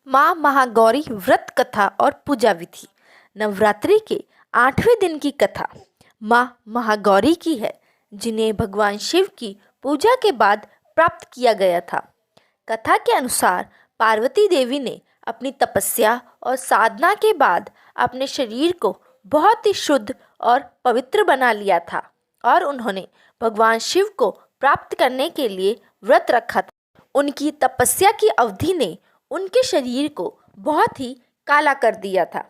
माँ महागौरी व्रत कथा और पूजा विधि। नवरात्रि के 8वें दिन की कथा माँ महागौरी की है, जिन्हें भगवान शिव की पूजा के बाद प्राप्त किया गया था। कथा के अनुसार पार्वती देवी ने अपनी तपस्या और साधना के बाद अपने शरीर को बहुत ही शुद्ध और पवित्र बना लिया था और उन्होंने भगवान शिव को प्राप्त करने के लिए व्रत रखा था। उनकी तपस्या की अवधि ने उनके शरीर को बहुत ही काला कर दिया था।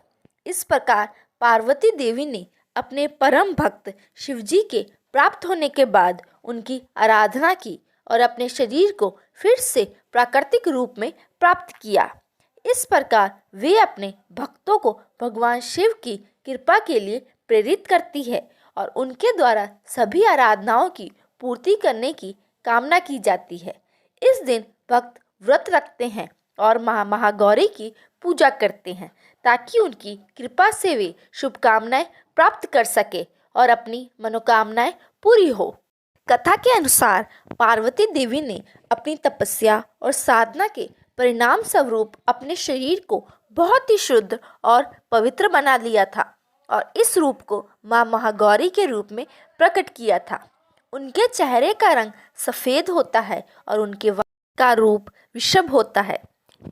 इस प्रकार पार्वती देवी ने अपने परम भक्त शिवजी के प्राप्त होने के बाद उनकी आराधना की और अपने शरीर को फिर से प्राकृतिक रूप में प्राप्त किया। इस प्रकार वे अपने भक्तों को भगवान शिव की कृपा के लिए प्रेरित करती है और उनके द्वारा सभी आराधनाओं की पूर्ति करने की कामना की जाती है। इस दिन भक्त व्रत रखते हैं और माँ महागौरी की पूजा करते हैं ताकि उनकी कृपा से वे शुभकामनाएं प्राप्त कर सके और अपनी मनोकामनाएं पूरी हो। कथा के अनुसार पार्वती देवी ने अपनी तपस्या और साधना के परिणाम स्वरूप अपने शरीर को बहुत ही शुद्ध और पवित्र बना लिया था और इस रूप को माँ महागौरी के रूप में प्रकट किया था। उनके चेहरे का रंग सफ़ेद होता है और उनके वाल का रूप वृषभ होता है।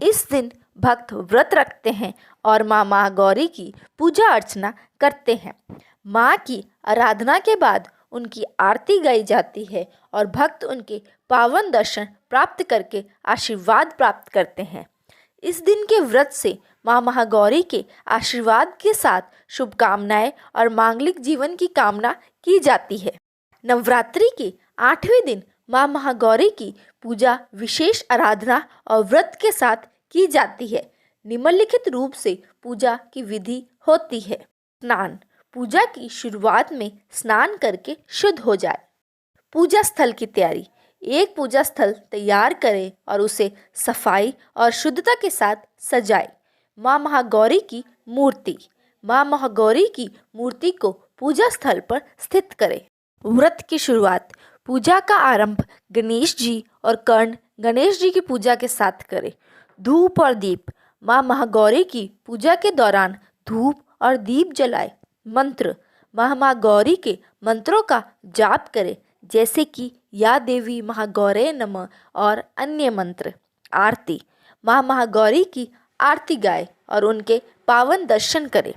इस दिन भक्त व्रत रखते हैं और माँ महागौरी की पूजा अर्चना करते हैं। माँ की आराधना के बाद उनकी आरती गाई जाती है और भक्त उनके पावन दर्शन प्राप्त करके आशीर्वाद प्राप्त करते हैं। इस दिन के व्रत से माँ महागौरी के आशीर्वाद के साथ शुभकामनाएं और मांगलिक जीवन की कामना की जाती है। नवरात्रि के 8वें दिन माँ महागौरी की पूजा विशेष आराधना और व्रत के साथ की जाती है। निम्नलिखित रूप से पूजा की विधि होती है। स्नान। पूजा की शुरुआत में स्नान करके शुद्ध हो जाए। पूजा स्थल की तैयारी। एक पूजा स्थल तैयार करें और उसे सफाई और शुद्धता के साथ सजाए। माँ महागौरी की मूर्ति। माँ महागौरी की मूर्ति को पूजा स्थल पर स्थित करें। व्रत की शुरुआत। पूजा का आरंभ गणेश जी और कर्ण गणेश जी की पूजा के साथ करें। धूप और दीप। माँ महागौरी की पूजा के दौरान धूप और दीप जलाए। मंत्र। माँ महागौरी के मंत्रों का जाप करें, जैसे कि या देवी महागौरे नमः और अन्य मंत्र। आरती। माँ महागौरी की आरती गाए और उनके पावन दर्शन करें।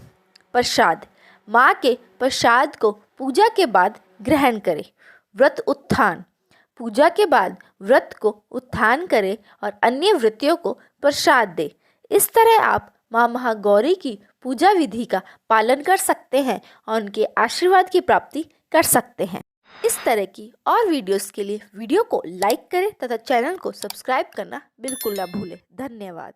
प्रसाद। माँ के प्रसाद को पूजा के बाद ग्रहण करें। व्रत उत्थान। पूजा के बाद व्रत को उत्थान करें और अन्य व्रतियों को प्रसाद दें। इस तरह आप माँ महागौरी की पूजा विधि का पालन कर सकते हैं और उनके आशीर्वाद की प्राप्ति कर सकते हैं। इस तरह की और वीडियोस के लिए वीडियो को लाइक करें तथा चैनल को सब्सक्राइब करना बिल्कुल ना भूलें। धन्यवाद।